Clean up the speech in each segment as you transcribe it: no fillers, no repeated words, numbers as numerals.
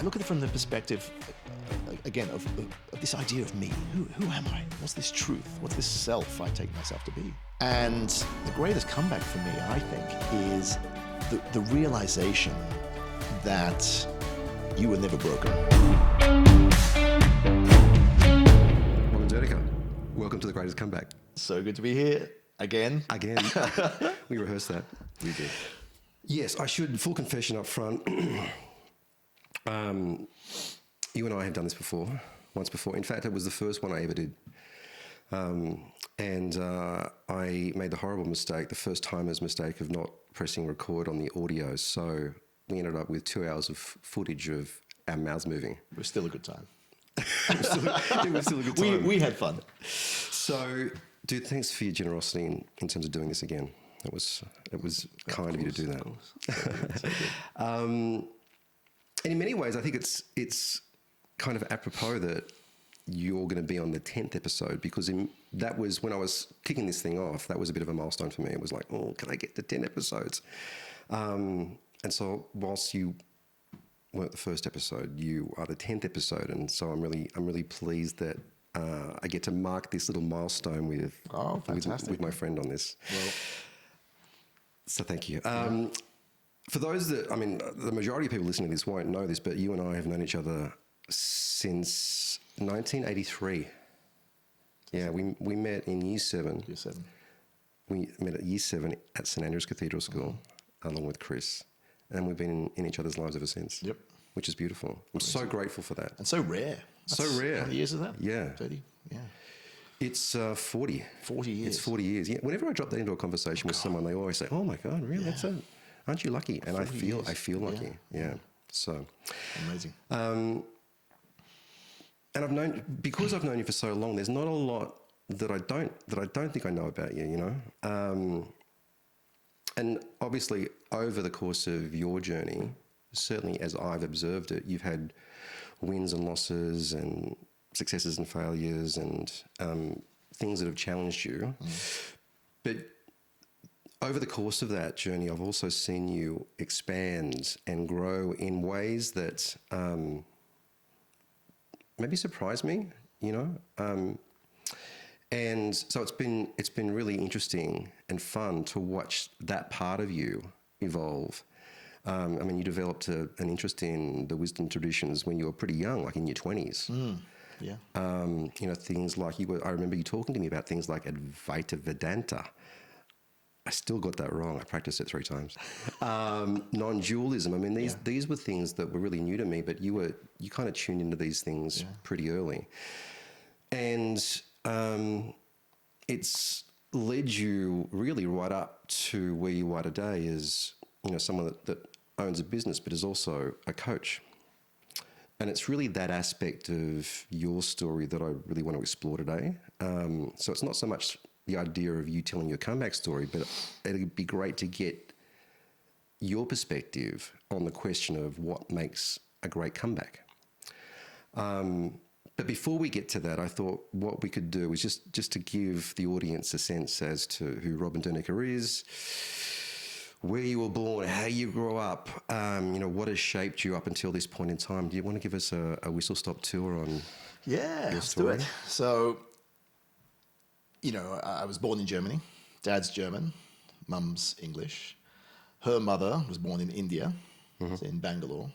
I look at it from the perspective, again, of this idea of me. Who am I? What's this truth? What's this self I take myself to be? And the greatest comeback for me, I think, is the realization that you were never broken. Robin Doenicke, welcome to The Greatest Comeback. So good to be here again. We rehearsed that. We did. Yes, I should, full confession up front. You and I have done this once before. In fact, it was the first one I ever did. And I made the horrible mistake, the first timer's mistake of not pressing record on the audio. So we ended up with 2 hours of footage of our mouths moving. It was still a good time. It was still a good time. We had fun. So, dude, thanks for your generosity in terms of doing this again. It was kind of you to do that. And in many ways, I think it's kind of apropos that you're going to be on the 10th episode, because that was when I was kicking this thing off. That was a bit of a milestone for me. It was like, oh, can I get to 10 episodes? And so whilst you weren't the first episode, you are the 10th episode, and so I'm really pleased that I get to mark this little milestone with my friend on this. Well, so thank you. For those that, the majority of people listening to this won't know this, but you and I have known each other since 1983. Yeah, we met in Year 7. Year 7. We met at Year 7 at St Andrew's Cathedral School, along with Chris. And we've been in each other's lives ever since. Yep. Which is beautiful. I'm so grateful for that. And so rare. So rare. How many years is that? Yeah. 30? Yeah. It's 40. 40 years. It's 40 years. Yeah. Whenever I drop that into a conversation with someone, they always say, "Oh my God, really? Yeah. Aren't you lucky?" And I feel lucky. Yeah. So amazing. And I've known you for so long, there's not a lot that I don't think I know about you, you know? And obviously over the course of your journey, certainly as I've observed it, you've had wins and losses and successes and failures and things that have challenged you. But over the course of that journey, I've also seen you expand and grow in ways that maybe surprised me, you know? And so it's been really interesting and fun to watch that part of you evolve. You developed an interest in the wisdom traditions when you were pretty young, like in your 20s. Yeah. Things like I remember you talking to me about things like Advaita Vedanta. I still got that wrong. I practiced it 3 times. Non-dualism. These were things that were really new to me, but you kind of tuned into these things pretty early. And it's led you really right up to where you are today as, someone that owns a business but is also a coach. And it's really that aspect of your story that I really want to explore today. So it's not so much the idea of you telling your comeback story, but it'd be great to get your perspective on the question of what makes a great comeback. But before we get to that, I thought what we could do is just to give the audience a sense as to who Robin Doenicke is, where you were born, how you grew up, what has shaped you up until this point in time. Do you want to give us a whistle-stop tour on your story? Let's do it. So, I was born in Germany. Dad's German, Mum's English. Her mother was born in India, in Bangalore.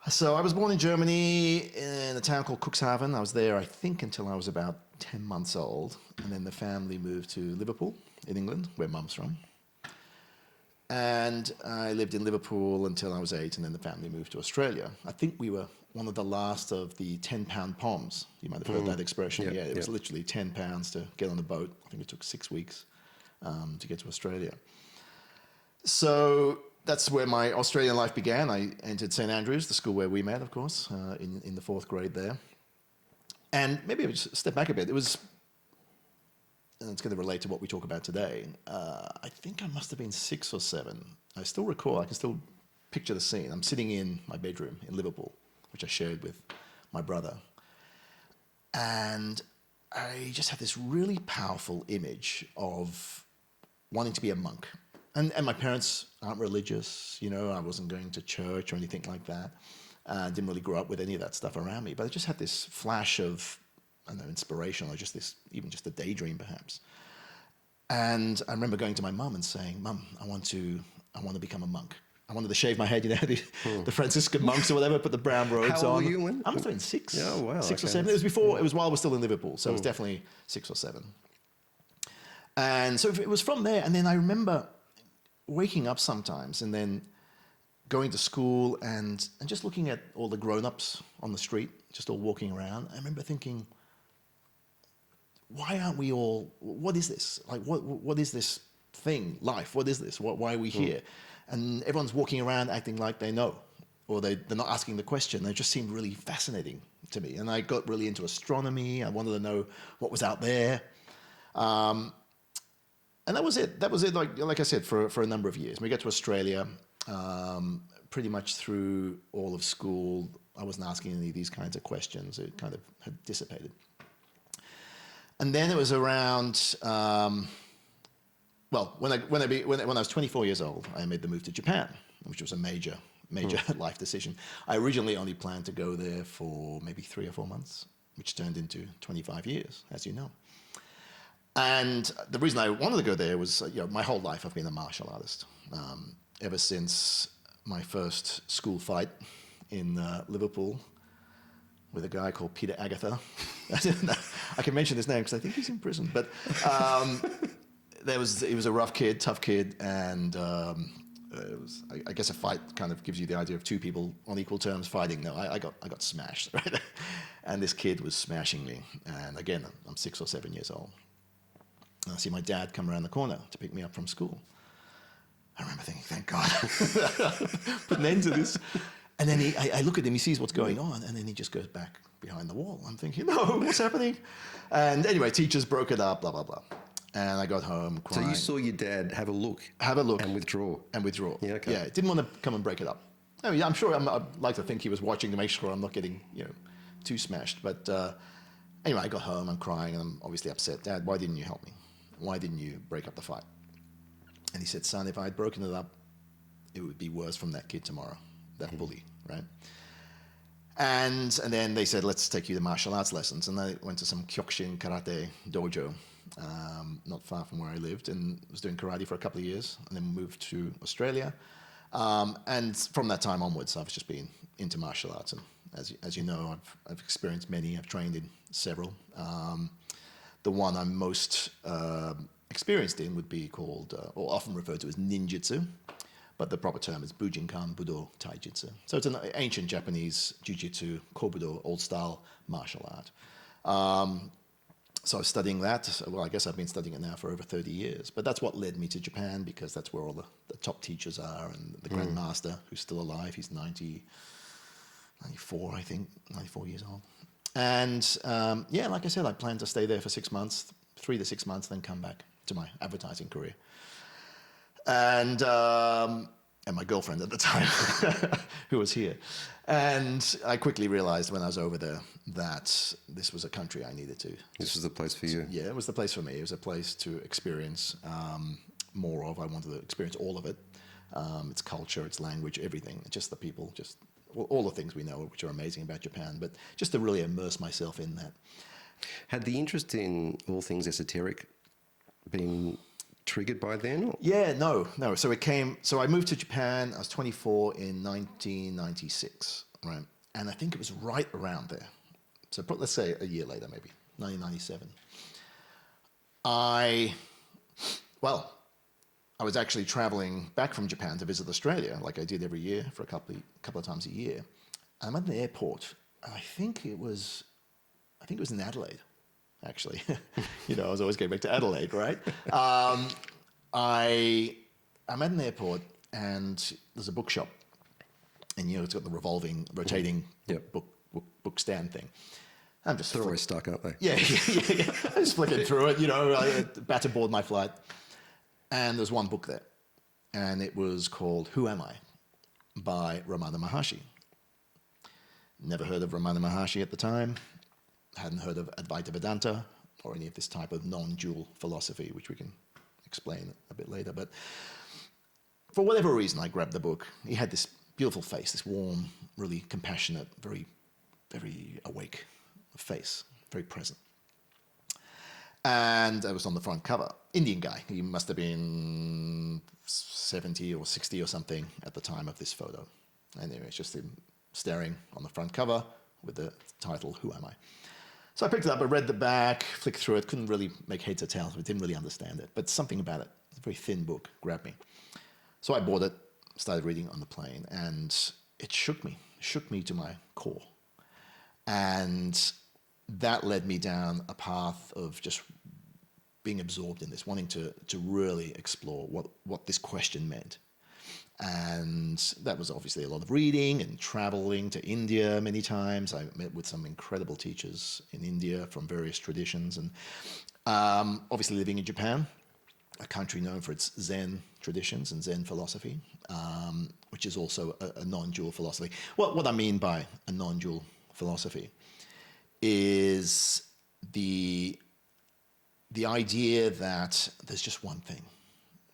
So I was born in Germany in a town called Cuxhaven. I was there, I think, until I was about 10 months old. And then the family moved to Liverpool in England, where Mum's from. And I lived in Liverpool until I was 8, and then the family moved to Australia. I think we were one of the last of the 10-pound poms. You might have heard that expression. Yeah, it was literally 10 pounds to get on the boat. I think it took 6 weeks to get to Australia. So that's where my Australian life began. I entered St Andrew's, the school where we met, of course, in the 4th grade there. And maybe I'll just step back a bit. It was, and it's going to relate to what we talk about today. I think I must have been 6 or 7. I still recall, I can still picture the scene. I'm sitting in my bedroom in Liverpool, which I shared with my brother. And I just had this really powerful image of wanting to be a monk. And my parents aren't religious, you know, I wasn't going to church or anything like that. Didn't really grow up with any of that stuff around me, but I just had this flash of, I don't know, inspiration or just this, even just a daydream perhaps. And I remember going to my mum and saying, Mum, I want to become a monk. I wanted to shave my head, you know, the Franciscan monks or whatever, put the brown robes on. How old were you when? I must have been 6. Yeah, wow, 6 or okay, 7. It was before, it was while I was still in Liverpool, so it was definitely 6 or 7. And so it was from there, and then I remember waking up sometimes and then going to school and just looking at all the grown-ups on the street, just all walking around. I remember thinking, why aren't we all, what is this? Like, what is this thing, life? What is this? Why are we here? And everyone's walking around acting like they know, or they're not asking the question. They just seemed really fascinating to me. And I got really into astronomy. I wanted to know what was out there. And that was it. That was it, like I said, for a number of years. We got to Australia, pretty much through all of school. I wasn't asking any of these kinds of questions. It kind of had dissipated. And then it was around, when I was 24 years old, I made the move to Japan, which was a major life decision. I originally only planned to go there for maybe 3 or 4 months, which turned into 25 years, as you know. And the reason I wanted to go there was, my whole life I've been a martial artist. Ever since my first school fight in Liverpool with a guy called Peter Agatha. I can mention his name because I think he's in prison. But he was a rough kid, tough kid, and I guess a fight kind of gives you the idea of two people on equal terms fighting. No, I got smashed, right? And this kid was smashing me. And again, I'm 6 or 7 years old. And I see my dad come around the corner to pick me up from school. I remember thinking, thank God, put an end to this. And then I look at him, he sees what's going on, and then he just goes back behind the wall. I'm thinking, no, what's happening? And anyway, teachers broke it up, blah, blah, blah. And I got home crying. So you saw your dad have a look. And withdraw. Yeah, okay. Yeah, didn't want to come and break it up. I mean, I'm sure, I'd like to think he was watching to make sure I'm not getting, too smashed. But anyway, I got home, I'm crying, and I'm obviously upset. Dad, why didn't you help me? Why didn't you break up the fight? And he said, son, if I had broken it up, it would be worse from that kid tomorrow, that bully, right? And then they said, let's take you to martial arts lessons. And I went to some Kyokushin karate dojo, not far from where I lived, and was doing karate for a couple of years, and then moved to Australia. And from that time onwards, I've just been into martial arts. And as you know, I've experienced many. I've trained in several. The one I'm most experienced in would be called, or often referred to as ninjutsu, but the proper term is Bujinkan Budo Taijutsu. So it's an ancient Japanese jujitsu, kobudo, old-style martial art. So I was studying that. Well, I guess I've been studying it now for over 30 years. But that's what led me to Japan, because that's where all the top teachers are, and the Grand Master, who's still alive, he's 94, I think, 94 years old. And like I said, I plan to stay there for 6 months, 3 to 6 months, then come back to my advertising career. And my girlfriend at the time, who was here. And I quickly realized when I was over there that this was a country I needed to. This was the place for you. Yeah, it was the place for me. It was a place to experience more of. I wanted to experience all of it. Its culture, its language, everything. Just the people, just all the things we know, which are amazing about Japan. But just to really immerse myself in that. Had the interest in all things esoteric been triggered by then? Or? Yeah, no. So I moved to Japan. I was 24 in 1996, right? And I think it was right around there. So let's say a year later, maybe 1997. I was actually traveling back from Japan to visit Australia, like I did every year for a couple of times a year. I'm at the airport, and I think it was in Adelaide, actually. I was always going back to Adelaide, right? I'm at an airport, and there's a bookshop, and it's got the rotating book stand thing. I'm just they're always stuck, aren't they? Yeah. I'm just flicking through it, about to board my flight, and there's one book there, and it was called "Who Am I?" by Ramana Maharshi. Never heard of Ramana Maharshi at the time. Hadn't heard of Advaita Vedanta or any of this type of non-dual philosophy, which we can explain a bit later. But for whatever reason, I grabbed the book. He had this beautiful face, this warm, really compassionate, very, very awake face, very present. And I was on the front cover. Indian guy. He must have been 70 or 60 or something at the time of this photo. And anyway, it's just him staring on the front cover with the title, Who Am I? So I picked it up, I read the back, flicked through it, couldn't really make heads or tails, but didn't really understand it. But something about it, it's a very thin book, grabbed me. So I bought it, started reading on the plane, and it shook me to my core. And that led me down a path of just being absorbed in this, wanting to really explore what this question meant. And that was obviously a lot of reading and traveling to India many times. I met with some incredible teachers in India from various traditions. And obviously living in Japan, a country known for its Zen traditions and Zen philosophy, which is also a non-dual philosophy. What I mean by a non-dual philosophy is the idea that there's just one thing.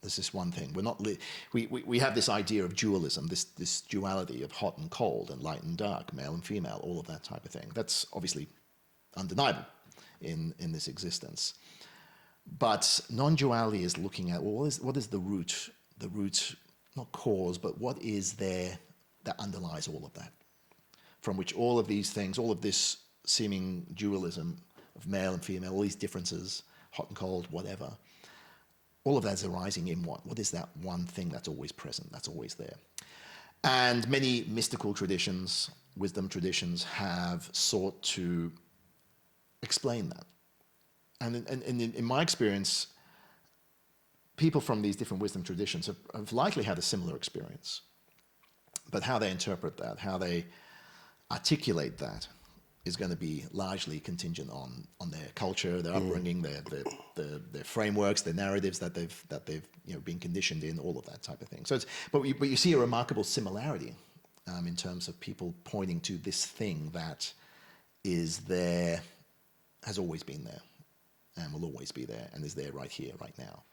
There's this one thing. We're not we have this idea of dualism, this duality of hot and cold and light and dark, male and female, all of that type of thing. That's obviously undeniable in this existence. But non-duality is looking at, well, what is the root, not cause, but what is there that underlies all of that, from which all of these things, all of this seeming dualism of male and female, all these differences, hot and cold, whatever, all of that is arising in what? What is that one thing that's always present, that's always there? And many mystical traditions, wisdom traditions, have sought to explain that. And in my experience, people from these different wisdom traditions have likely had a similar experience. But how they interpret that, how they articulate that, is going to be largely contingent on their culture, their upbringing, their frameworks, their narratives that they've been conditioned in, all of that type of thing. So but you see a remarkable similarity in terms of people pointing to this thing that is there, has always been there, and will always be there, and is there right here, right now.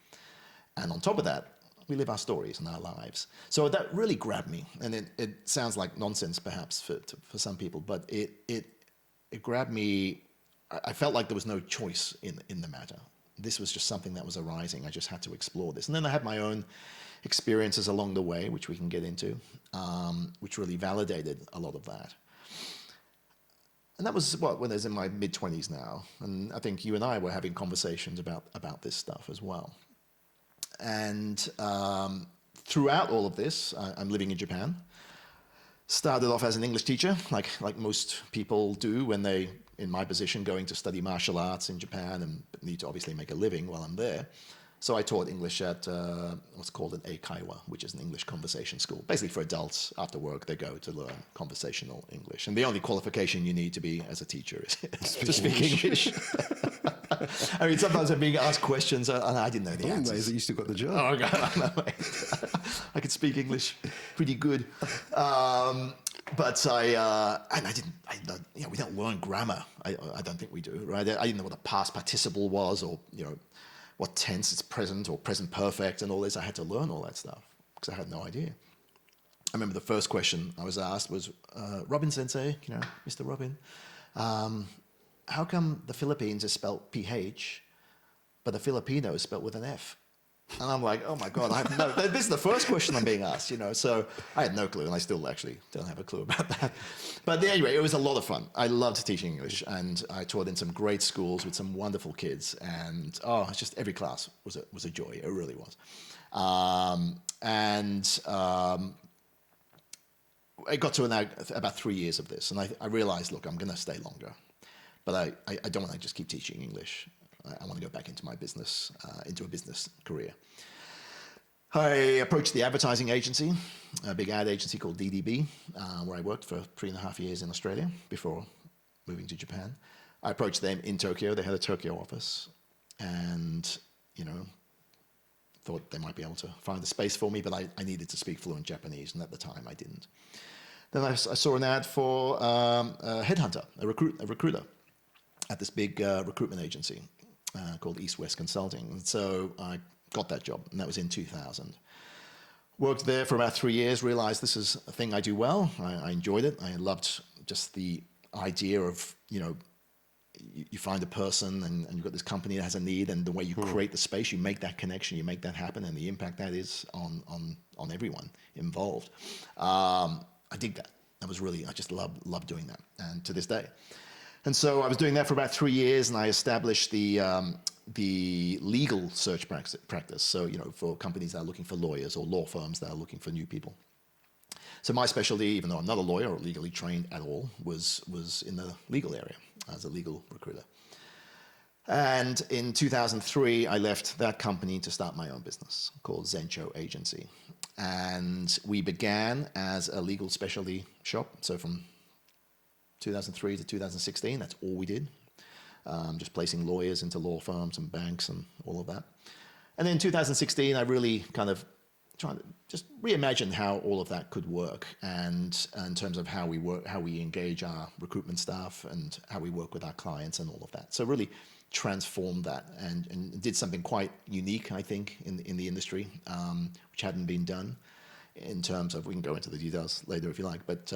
And on top of that, we live our stories and our lives. So that really grabbed me, and it sounds like nonsense perhaps for some people, but it grabbed me. I felt like there was no choice in the matter. This was just something that was arising. I just had to explore this. And then I had my own experiences along the way, which we can get into, which really validated a lot of that. And that was when I was in my mid-20s now. And I think you and I were having conversations about this stuff as well. And throughout all of this, I'm living in Japan. Started off as an English teacher, like most people do when they, in my position, going to study martial arts in Japan and need to obviously make a living while I'm there. So I taught English at what's called an eikaiwa, which is an English conversation school. Basically for adults, after work, they go to learn conversational English. And the only qualification you need to be as a teacher is to speak English. I mean, sometimes I'm being asked questions and I didn't know the answers. Amazing, you still got the job. Oh, God, I could speak English pretty good. But we don't learn grammar. I don't think we do, right? I didn't know what a past participle was, or what tense it's present or present perfect and all this. I had to learn all that stuff because I had no idea. I remember the first question I was asked was, Robin Sensei, Mr. Robin, how come the Philippines is spelled PH, but the Filipino is spelled with an F? And I'm like, oh my God, this is the first question I'm being asked, So I had no clue, and I still actually don't have a clue about that. But anyway, it was a lot of fun. I loved teaching English, and I taught in some great schools with some wonderful kids. And it's just every class was a joy. It really was. I got to about 3 years of this, and I realized, look, I'm going to stay longer, but I don't want to just keep teaching English. I want to go back into my business, into a business career. I approached the advertising agency, a big ad agency called DDB, where I worked for 3.5 years in Australia before moving to Japan. I approached them in Tokyo. They had a Tokyo office, and thought they might be able to find a space for me, but I needed to speak fluent Japanese, and at the time I didn't. Then I saw an ad for a headhunter, a recruiter, at this big recruitment agency called East West Consulting. And so I got that job, and that was in 2000. Worked there for about 3 years, realized this is a thing I do well. I enjoyed it. I loved just the idea of, you find a person and you've got this company that has a need, and the way you create the space, you make that connection, you make that happen, and the impact that is on everyone involved. I dig that. I just love doing that, and to this day. And so I was doing that for about 3 years, and I established the legal search practice. So, for companies that are looking for lawyers or law firms that are looking for new people. So my specialty, even though I'm not a lawyer or legally trained at all, was in the legal area as a legal recruiter. And in 2003, I left that company to start my own business called Zensho Agency. And we began as a legal specialty shop. So from 2003 to 2016, that's all we did. Just placing lawyers into law firms and banks and all of that. And then in 2016, I really kind of trying to just reimagine how all of that could work, and in terms of how we work, how we engage our recruitment staff, and how we work with our clients and all of that. So really transformed that and did something quite unique, I think, in the industry, which hadn't been done in terms of, we can go into the details later if you like, but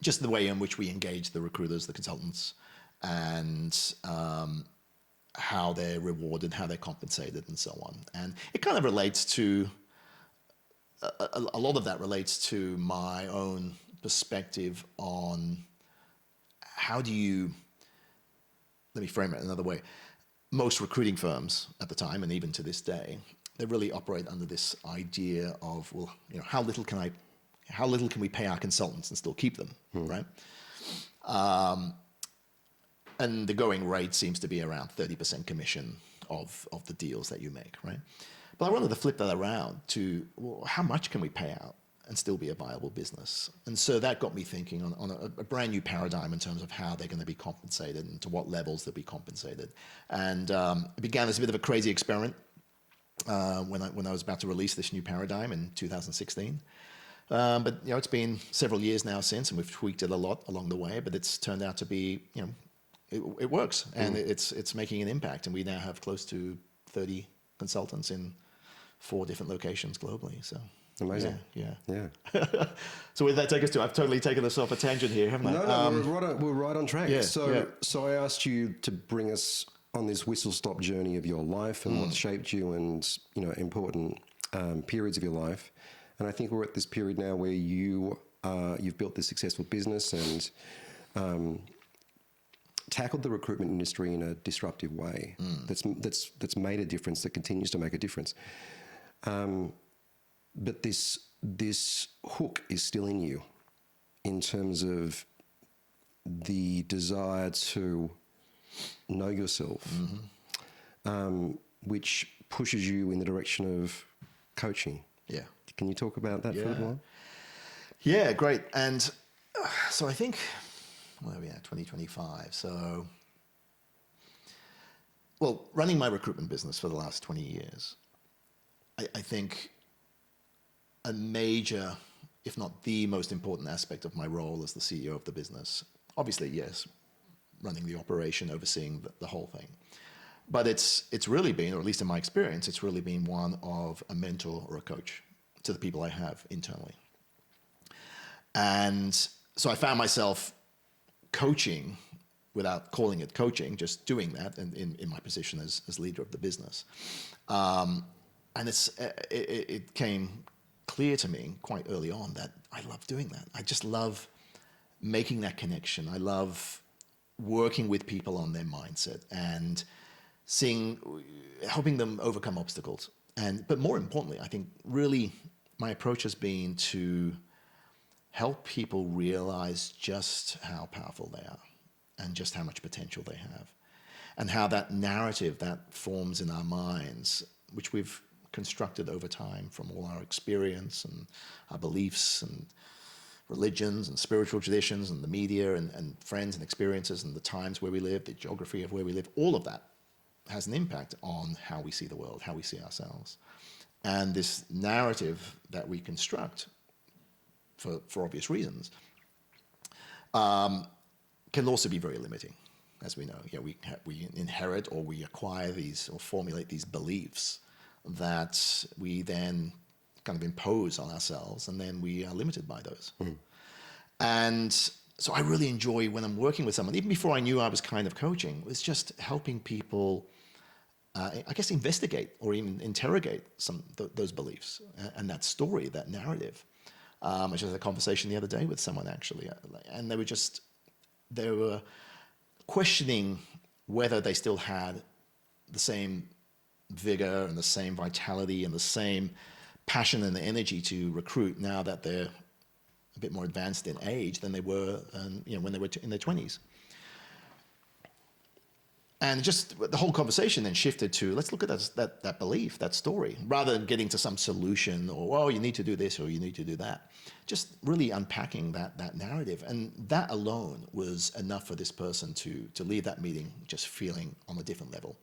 just the way in which we engage the recruiters, the consultants, and how they're rewarded, how they're compensated, and so on. And it kind of relates to, a lot of that relates to my own perspective on how do you, let me frame it another way. Most recruiting firms at the time, and even to this day, they really operate under this idea of, well, how little can we pay our consultants and still keep them, right? And the going rate seems to be around 30% commission of the deals that you make, right? But I wanted to flip that around to, well, how much can we pay out and still be a viable business? And so that got me thinking on a brand new paradigm in terms of how they're going to be compensated and to what levels they'll be compensated. And it began as a bit of a crazy experiment when I was about to release this new paradigm in 2016. But it's been several years now since, and we've tweaked it a lot along the way. But it's turned out to be, it works, and it's making an impact. And we now have close to 30 consultants in 4 different locations globally. So amazing. Yeah. So where did that take us to? I've totally taken us off a tangent here, haven't I? No, we're right on track. Yeah, So I asked you to bring us on this whistle-stop journey of your life and what shaped you, and important periods of your life. And I think we're at this period now where you've built this successful business and tackled the recruitment industry in a disruptive way that's made a difference, that continues to make a difference. But this hook is still in you in terms of the desire to know yourself, which pushes you in the direction of coaching. Yeah. Can you talk about that for a little while? Yeah, great. And so I think, where are we at, 2025. So, well, running my recruitment business for the last 20 years, I think a major, if not the most important aspect of my role as the CEO of the business, obviously, yes, running the operation, overseeing the whole thing. But it's really been, or at least in my experience, it's really been one of a mentor or a coach to the people I have internally. And so I found myself coaching without calling it coaching, just doing that in my position as leader of the business. And it came clear to me quite early on that I love doing that. I just love making that connection. I love working with people on their mindset and helping them overcome obstacles. But more importantly, I think really my approach has been to help people realize just how powerful they are and just how much potential they have, and how that narrative that forms in our minds, which we've constructed over time from all our experience and our beliefs and religions and spiritual traditions and the media and friends and experiences and the times where we live, the geography of where we live, all of that has an impact on how we see the world, how we see ourselves. And this narrative that we construct, for obvious reasons, can also be very limiting, as we know. We inherit or we acquire these or formulate these beliefs that we then kind of impose on ourselves, and then we are limited by those. And so I really enjoy when I'm working with someone, even before I knew I was kind of coaching, was just helping people, I guess, investigate or even interrogate those beliefs and that story, that narrative. I just had a conversation the other day with someone actually, and they were questioning whether they still had the same vigor and the same vitality and the same passion and the energy to recruit now that they're a bit more advanced in age than they were, when they were in their 20s. And just the whole conversation then shifted to, let's look at that belief, that story, rather than getting to some solution or, oh, you need to do this or you need to do that. Just really unpacking that narrative. And that alone was enough for this person to leave that meeting just feeling on a different level.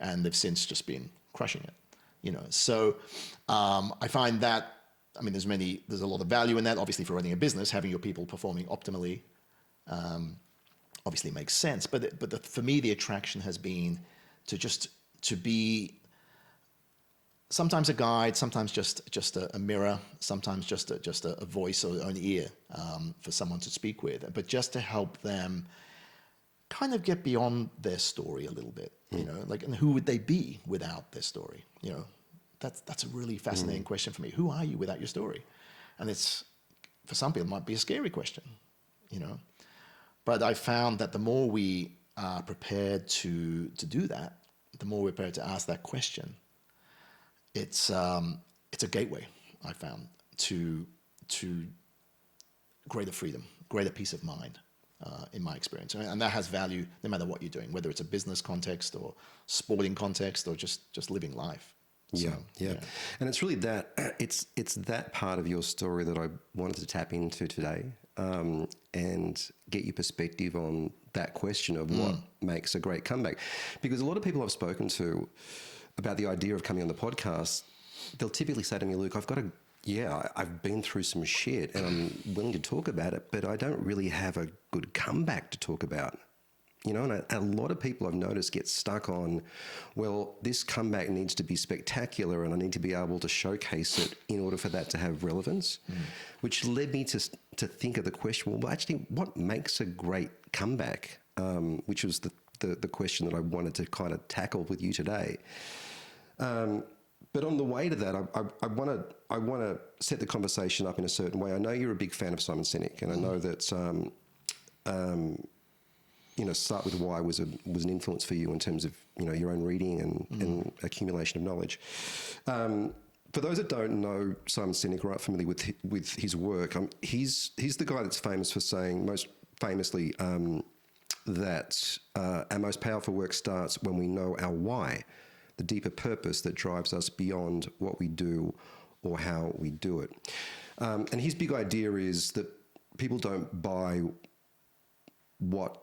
And they've since just been crushing it, So I find that, there's a lot of value in that. Obviously, for running a business, having your people performing optimally obviously makes sense. But for me, the attraction has been to be sometimes a guide, sometimes just a mirror, sometimes just a voice or an ear for someone to speak with, but just to help them kind of get beyond their story a little bit, and who would they be without their story? That's a really fascinating question for me. Who are you without your story? And it's, for some people, it might be a scary question, But I found that the more we are prepared to do that, the more we're prepared to ask that question, it's a gateway, I found, to greater freedom, greater peace of mind, in my experience. And that has value no matter what you're doing, whether it's a business context or sporting context or just living life. Yeah. And it's really it's that part of your story that I wanted to tap into today, and get your perspective on that question of what makes a great comeback. Because a lot of people I've spoken to about the idea of coming on the podcast, they'll typically say to me, Luke, I've been through some shit and I'm willing to talk about it, but I don't really have a good comeback to talk about. And a lot of people I've noticed get stuck on, well, this comeback needs to be spectacular and I need to be able to showcase it in order for that to have relevance, which led me to think of the question, well, actually, what makes a great comeback? Which was the question that I wanted to kind of tackle with you today. But on the way to that, I want to set the conversation up in a certain way. I know you're a big fan of Simon Sinek, and I know that Start With Why was an influence for you in terms of your own reading and accumulation of knowledge. For those that don't know Simon Sinek or aren't familiar with his work, he's the guy that's famous for saying, most famously, that our most powerful work starts when we know our why, the deeper purpose that drives us beyond what we do or how we do it. And his big idea is that people don't buy what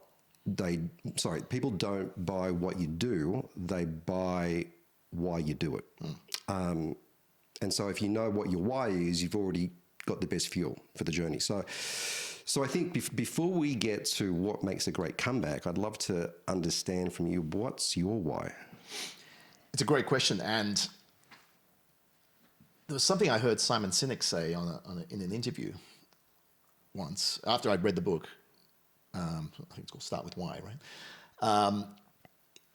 you do, they buy why you do it. And so if you know what your why is, you've already got the best fuel for the journey. So I think before we get to what makes a great comeback, I'd love to understand from you, what's your why? It's a great question. And there was something I heard Simon Sinek say in an interview once, after I'd read the book. I think it's called Start With Why, right?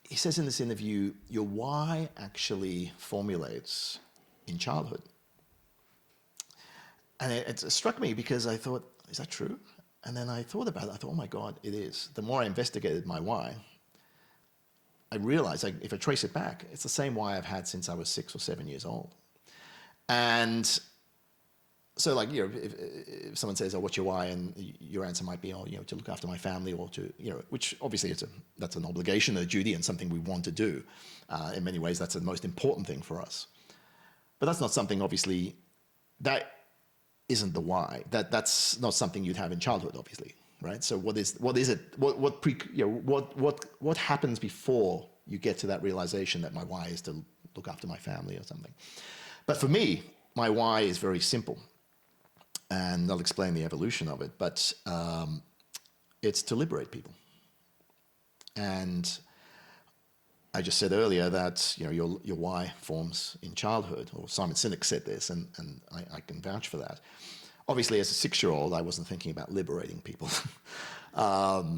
He says in this interview, your why actually formulates in childhood. And it struck me because I thought, is that true? And then I thought about it. I thought, oh my God, it is. The more I investigated my why, I realized, if I trace it back, it's the same why I've had since I was 6 or 7 years old. And so if someone says, oh, what's your why? And your answer might be, to look after my family, or to, which obviously that's an obligation, a duty, and something we want to do. In many ways, that's the most important thing for us. But that's not something, obviously, that isn't the why. That's not something you'd have in childhood, obviously, right? So what is it? What happens before you get to that realization that my why is to look after my family or something? But for me, my why is very simple. And I'll explain the evolution of it, but it's to liberate people. And I just said earlier that your why forms in childhood, or Simon Sinek said this, and I can vouch for that. Obviously, as a 6-year-old, I wasn't thinking about liberating people. But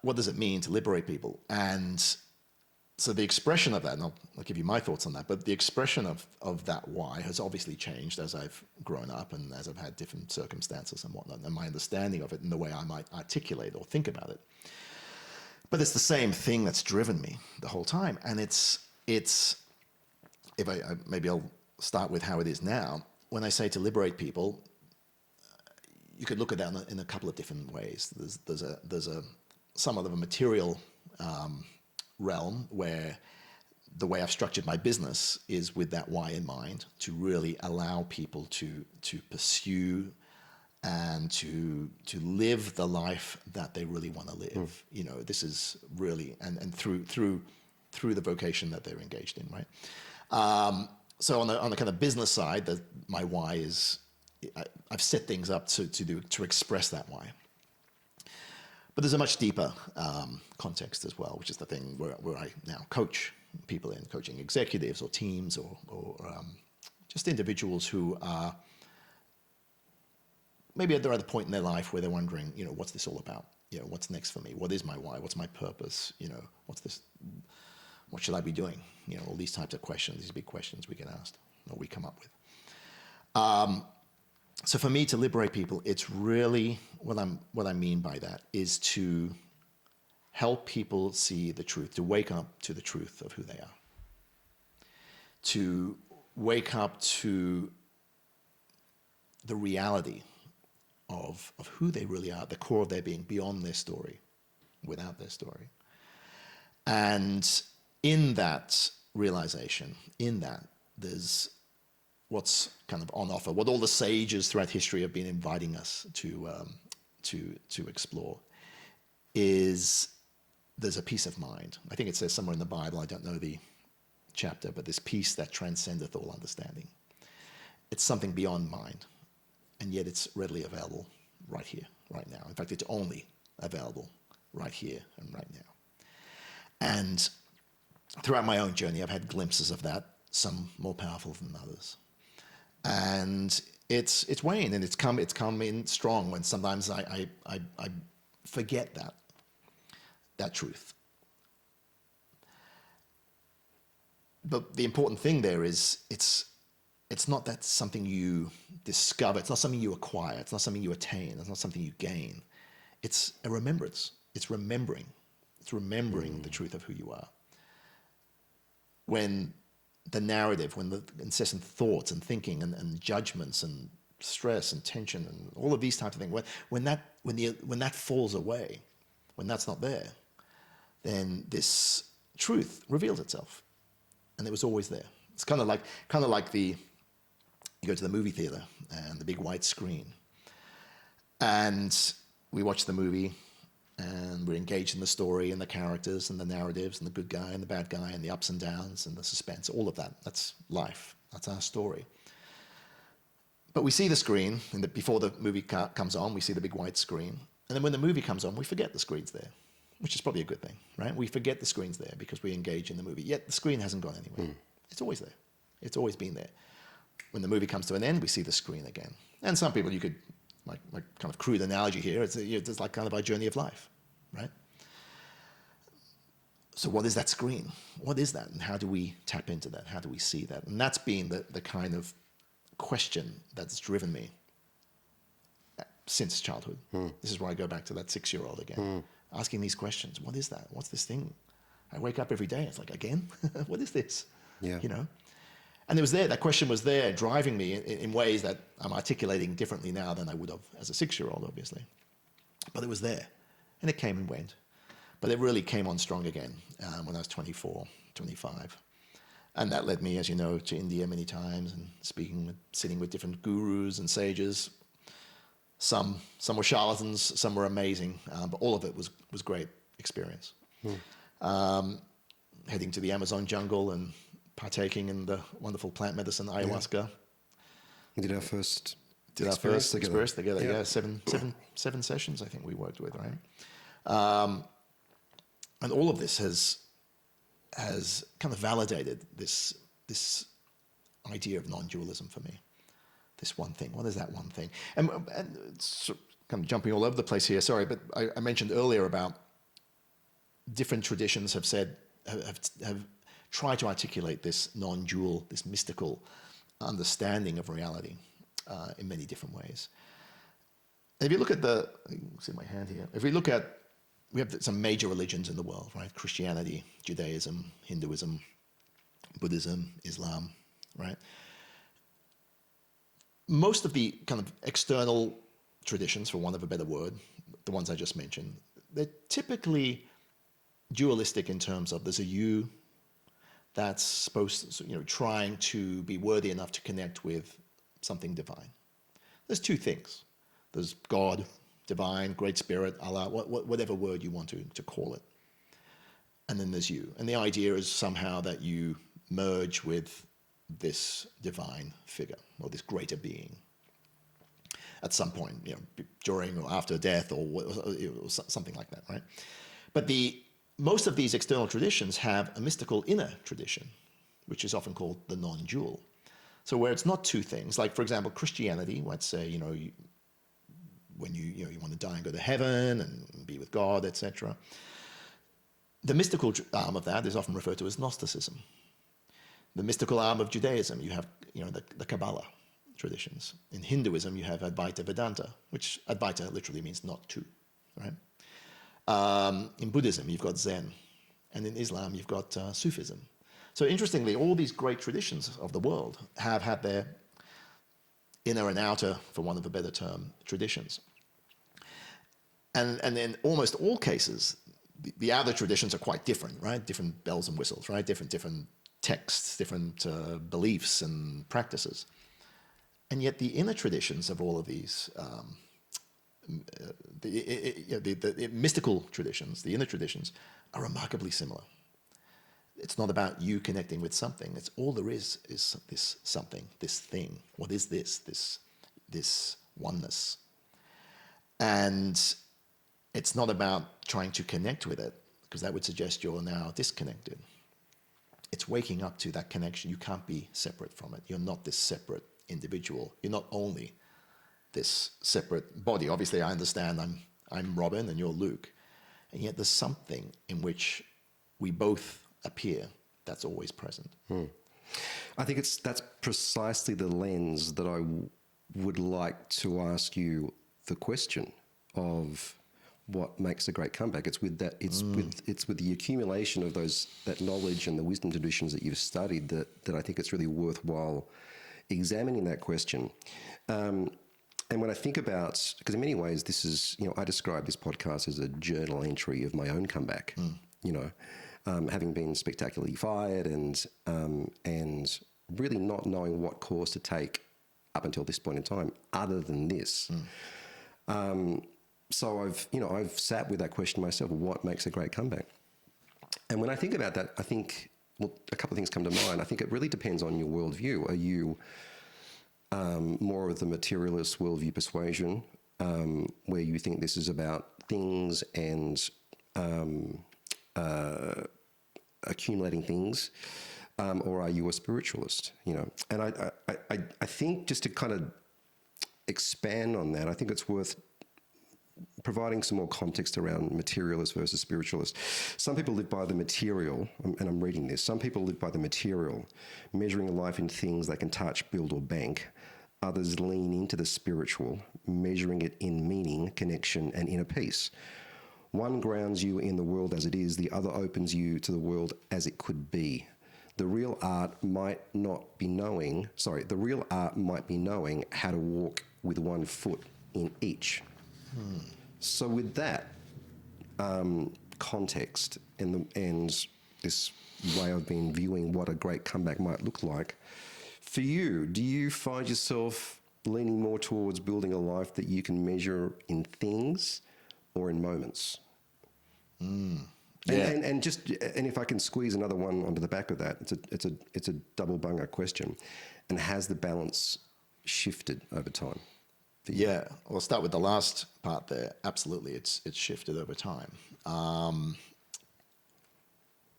what does it mean to liberate people? And so the expression of that, and I'll give you my thoughts on that, but the expression of that why has obviously changed as I've grown up and as I've had different circumstances and whatnot, and my understanding of it and the way I might articulate or think about it. But it's the same thing that's driven me the whole time. And it's if maybe I'll start with how it is now. When I say to liberate people, you could look at that in a couple of different ways. There's a somewhat of a material realm where the way I've structured my business is with that why in mind, to really allow people to pursue and to live the life that they really want to live. This is really and through the vocation that they're engaged in, right? So on the kind of business side, my why is I've set things up to express that why. But there's a much deeper context as well, which is the thing where I now coach people in coaching executives or teams or just individuals who are maybe they're at a point in their life where they're wondering, what's this all about? What's next for me? What is my why? What's my purpose? What's this? What should I be doing? All these types of questions, these big questions we get asked or we come up with. So for me to liberate people, it's really what I mean by that is to help people see the truth, to wake up to the truth of who they are, to wake up to the reality of who they really are, the core of their being, beyond their story, without their story. And in that realization, there's what's kind of on offer, what all the sages throughout history have been inviting us to explore, is there's a peace of mind. I think it says somewhere in the Bible, I don't know the chapter, but this peace that transcendeth all understanding. It's something beyond mind, and yet it's readily available right here, right now. In fact, it's only available right here and right now. And throughout my own journey, I've had glimpses of that, some more powerful than others. And it's waned, and it's come in strong when sometimes I forget that truth. But the important thing there is it's not that something you discover, it's not something you acquire, it's not something you attain, it's not something you gain. It's a remembrance. It's remembering the truth of who you are. When the narrative, when the incessant thoughts and thinking and judgments and stress and tension and all of these types of things, when that falls away, when that's not there, then this truth reveals itself, and it was always there. It's kind of like you go to the movie theater and the big white screen, and we watch the movie. And we're engaged in the story and the characters and the narratives and the good guy and the bad guy and the ups and downs and the suspense, all of that. That's life. That's our story. But we see the screen, and before the movie comes on, we see the big white screen. And then when the movie comes on, we forget the screen's there, which is probably a good thing, right? We forget the screen's there because we engage in the movie. Yet the screen hasn't gone anywhere. It's always there. It's always been there. When the movie comes to an end, we see the screen again. And some people, you could, like kind of crude analogy here, it's like kind of our journey of life, right? So what is that screen? What is that? And how do we tap into that? How do we see that? And that's been the kind of question that's driven me since childhood. This is where I go back to that 6-year-old again, asking these questions. What is that? What's this thing? I wake up every day, it's like, again? What is this? Yeah. And it was there, that question was there, driving me in ways that I'm articulating differently now than I would have as a 6-year-old, obviously. But it was there, and it came and went. But it really came on strong again when I was 24, 25. And that led me, as you know, to India many times and sitting with different gurus and sages. Some were charlatans, some were amazing, but all of it was great experience. Heading to the Amazon jungle and partaking in the wonderful plant medicine ayahuasca. Yeah. We did our first experience together. Yeah. Seven sessions I think we worked with, right? And all of this has kind of validated this idea of non-dualism for me. This one thing. What is that one thing? And it's kind of jumping all over the place here. Sorry, but I mentioned earlier about different traditions have tried to articulate this non-dual, this mystical understanding of reality in many different ways. And if you look at you can see my hand here. If we look at, we have some major religions in the world, right? Christianity, Judaism, Hinduism, Buddhism, Islam, right? Most of the kind of external traditions, for want of a better word, the ones I just mentioned, they're typically dualistic in terms of there's a you that's supposed to, trying to be worthy enough to connect with something divine. There's two things. There's God, divine, great spirit, Allah, whatever word you want to call it. And then there's you. And the idea is somehow that you merge with this divine figure or this greater being at some point, during or after death or something like that, right? But most of these external traditions have a mystical inner tradition, which is often called the non-dual. So where it's not two things, like for example, Christianity, let's say, when you want to die and go to heaven and be with God, etc. The mystical arm of that is often referred to as Gnosticism. The mystical arm of Judaism, you have the Kabbalah traditions. In Hinduism, you have Advaita Vedanta, which Advaita literally means not two, right? In Buddhism, you've got Zen, and in Islam, you've got Sufism. So interestingly, all these great traditions of the world have had their inner and outer, for want of a better term, traditions. And in almost all cases, the outer traditions are quite different, right? Different bells and whistles, right? Different texts, different beliefs and practices. And yet the inner traditions of all of these, the mystical traditions, the inner traditions, are remarkably similar. It's not about you connecting with something. It's all there is this something, this thing. What is this oneness? And it's not about trying to connect with it, because that would suggest you're now disconnected. It's waking up to that connection. You can't be separate from it. You're not this separate individual. You're not only this separate body. Obviously, I understand I'm Robin and you're Luke. And yet there's something in which we both appear that's always present. I think that's precisely the lens that I would like to ask you the question of what makes a great comeback. It's with that. It's with the accumulation of that knowledge and the wisdom traditions that you've studied that I think it's really worthwhile examining that question. And when I think about, because in many ways this is, I describe this podcast as a journal entry of my own comeback. Having been spectacularly fired and really not knowing what course to take up until this point in time, other than this. So I've sat with that question myself: what makes a great comeback? And when I think about that, I think a couple of things come to mind. I think it really depends on your worldview. Are you more of the materialist worldview persuasion, where you think this is about things and accumulating things, or are you a spiritualist? And I think, just to kind of expand on that, I think it's worth providing some more context around materialist versus spiritualist. Some people live by the material, and I'm reading this. Some people live by the material, measuring life in things they can touch, build, or bank. Others lean into the spiritual, measuring it in meaning, connection, and inner peace. One grounds you in the world as it is, the other opens you to the world as it could be. The real art might be knowing how to walk with one foot in each. So with that context and this way I've been viewing what a great comeback might look like, for you, do you find yourself leaning more towards building a life that you can measure in things or in moments? Yeah. And if I can squeeze another one onto the back of that, it's a double bunger question. And has the balance shifted over time? Yeah, I'll start with the last part there. Absolutely, it's shifted over time.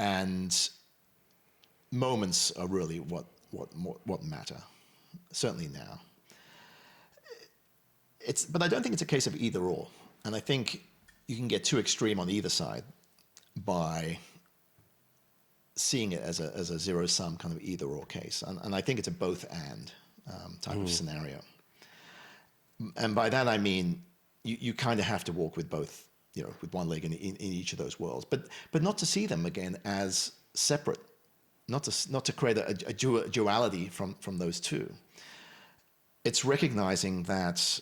And moments are really what matter, certainly now. But I don't think it's a case of either or. And I think you can get too extreme on either side by seeing it as a zero-sum kind of either-or case. And I think it's a both-and type of scenario. And by that I mean you kind of have to walk with both, with one leg in each of those worlds, but not to see them again as separate, not to create a duality from those two. It's recognizing that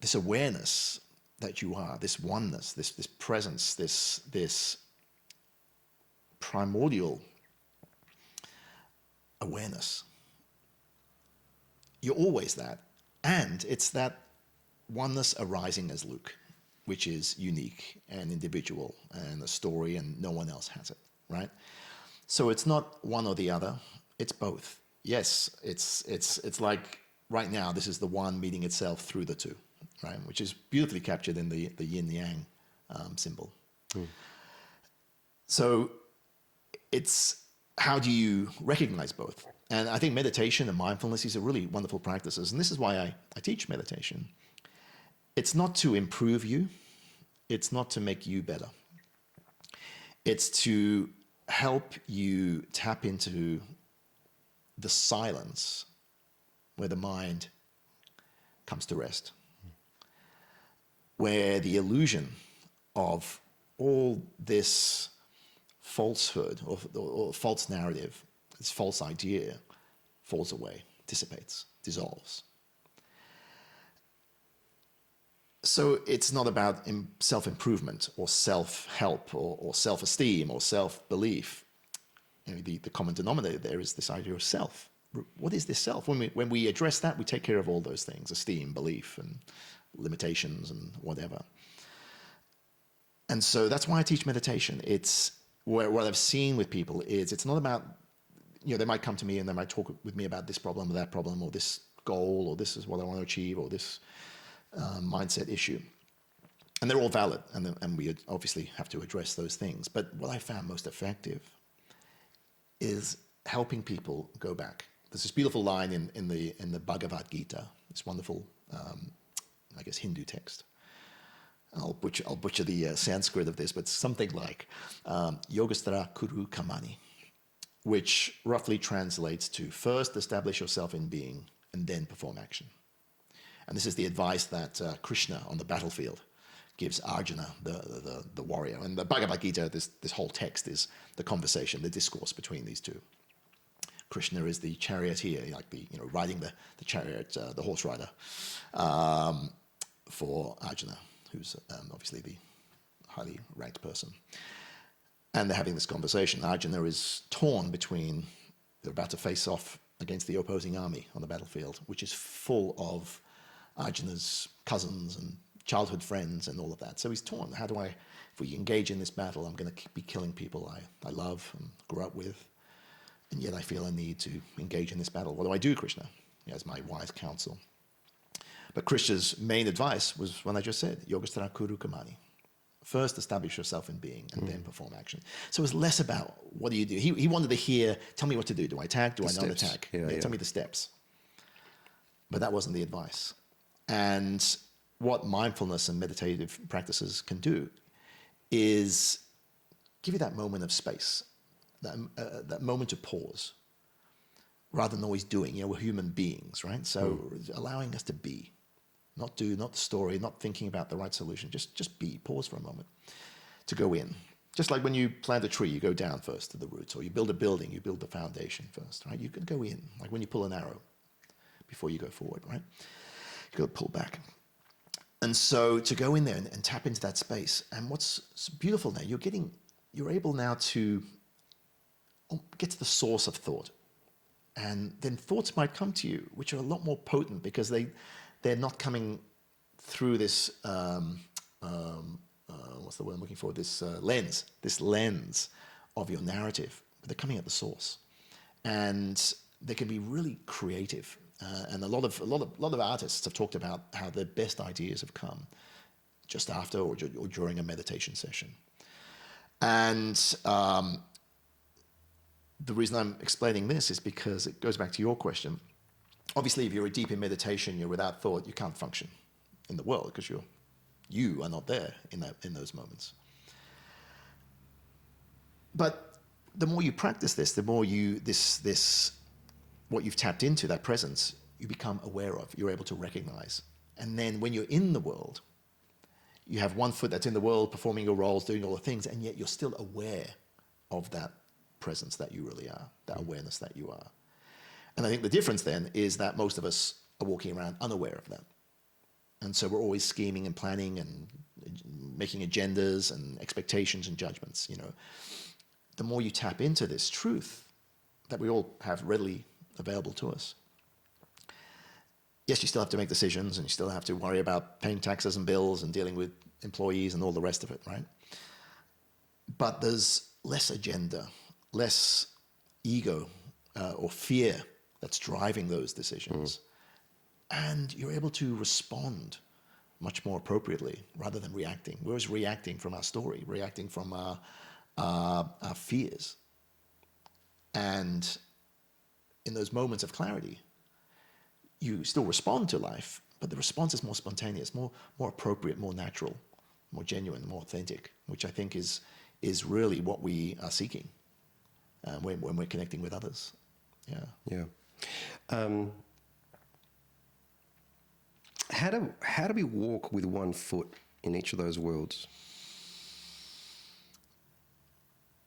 this awareness that you are, this oneness, this presence, this primordial awareness. You're always that. And it's that oneness arising as Luke, which is unique and individual and a story, and no one else has it, right? So it's not one or the other, it's both. Yes, it's like right now, this is the one meeting itself through the two, right? Which is beautifully captured in the yin-yang symbol. So it's how do you recognize both? And I think meditation and mindfulness, these are really wonderful practices. And this is why I teach meditation. It's not to improve you. It's not to make you better. It's to help you tap into the silence where the mind comes to rest, where the illusion of all this falsehood or false narrative, this false idea, falls away, dissipates, dissolves. So it's not about self-improvement or self-help or self-esteem or self-belief. The common denominator there is this idea of self. What is this self? When we address that, we take care of all those things, esteem, belief, and limitations and whatever. And so that's why I teach meditation. It's what I've seen with people is it's not about, they might come to me and they might talk with me about this problem or that problem or this goal or this is what I want to achieve or this mindset issue. And they're all valid, and we obviously have to address those things. But what I found most effective is helping people go back. There's this beautiful line in the Bhagavad Gita, this wonderful, Hindu text. I'll butcher the Sanskrit of this, but something like Yogasthara Kuru Kamani, which roughly translates to first establish yourself in being and then perform action. And this is the advice that Krishna on the battlefield gives Arjuna, the warrior. And the Bhagavad Gita, this whole text is the conversation, the discourse between these two. Krishna is the charioteer, riding the chariot, the horse rider, for Arjuna, who's obviously the highly ranked person. And they're having this conversation. Arjuna is torn between, they're about to face off against the opposing army on the battlefield, which is full of Arjuna's cousins and childhood friends and all of that. So he's torn. If we engage in this battle, I'm going to be killing people I love and grew up with, and yet I feel a need to engage in this battle. What do I do, Krishna? As my wise counsel. But Krishna's main advice was what I just said, Yogasthara Kuru Kamani. First, establish yourself in being and then perform action. So it was less about what do you do. He wanted to hear, tell me what to do. Do I attack? Do I not attack? Tell me the steps. But that wasn't the advice. And what mindfulness and meditative practices can do is give you that moment of space, that moment to pause, rather than always doing. We're human beings, right? So allowing us to be, not do, not the story, not thinking about the right solution, just be, pause for a moment, to go in. Just like when you plant a tree, you go down first to the roots, or you build a building, you build the foundation first, right? You can go in, like when you pull an arrow before you go forward, right? You've got to pull back. And so to go in there and tap into that space. And what's beautiful now, you're able now to get to the source of thought. And then thoughts might come to you, which are a lot more potent because they're not coming through this, what's the word I'm looking for? This lens of your narrative. But they're coming at the source. And they can be really creative. And a lot of artists have talked about how their best ideas have come just after or during a meditation session. And the reason I'm explaining this is because it goes back to your question. Obviously, if you're deep in meditation, you're without thought, you can't function in the world because you are not there in those moments. But the more you practice this, the more what you've tapped into, that presence, you become aware of, you're able to recognize. And then when you're in the world, you have one foot that's in the world, performing your roles, doing all the things, and yet you're still aware of that presence that you really are, that awareness that you are. And I think the difference then is that most of us are walking around unaware of that. And so we're always scheming and planning and making agendas and expectations and judgments, The more you tap into this truth that we all have readily available to us, yes, you still have to make decisions and you still have to worry about paying taxes and bills and dealing with employees and all the rest of it, right? But there's less agenda, less ego or fear that's driving those decisions. And you're able to respond much more appropriately rather than reacting. We're always reacting from our story, reacting from our fears. And in those moments of clarity, you still respond to life, but the response is more spontaneous, more appropriate, more natural, more genuine, more authentic, which I think is really what we are seeking when we're connecting with others. Yeah. How do we walk with one foot in each of those worlds?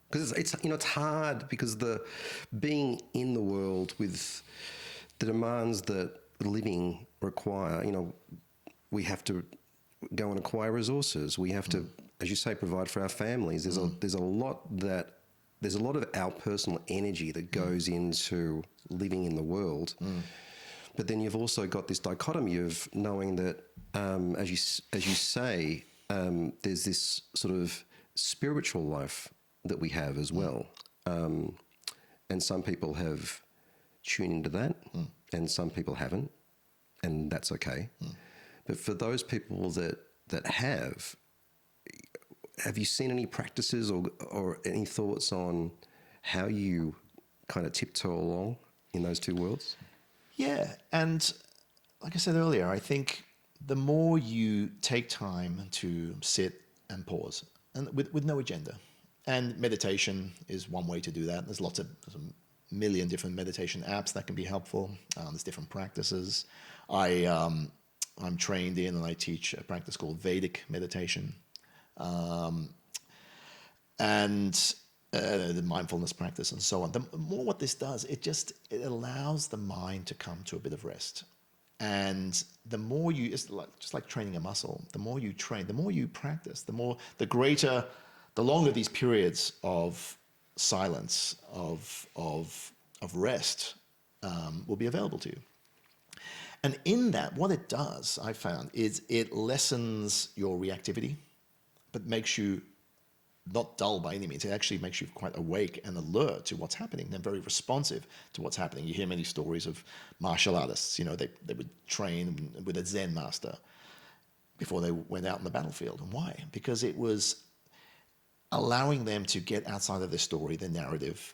Because it's hard because the being in the world with the demands that living require, we have to go and acquire resources. We have to, as you say, provide for our families. There's a lot of our personal energy that goes into living in the world. But then you've also got this dichotomy of knowing that, as you say, there's this sort of spiritual life that we have as well. And some people have tuned into that and some people haven't, and that's okay. But for those people that have you seen any practices or any thoughts on how you kind of tiptoe along in those two worlds? Yeah, and like I said earlier, I think the more you take time to sit and pause, and with no agenda, and meditation is one way to do that. There's a million different meditation apps that can be helpful. There's different practices. I'm trained in and I teach a practice called Vedic meditation, and the mindfulness practice and so on. The more what this does, it allows the mind to come to a bit of rest. And the more it's just like training a muscle. The more you train, the more you practice, the longer these periods of silence, of rest will be available to you. And in that, what it does, I found, is it lessens your reactivity, but makes you not dull by any means. It actually makes you quite awake and alert to what's happening and very responsive to what's happening. You hear many stories of martial artists, they would train with a Zen master before they went out in the battlefield. And why? Because it was allowing them to get outside of their story, their narrative,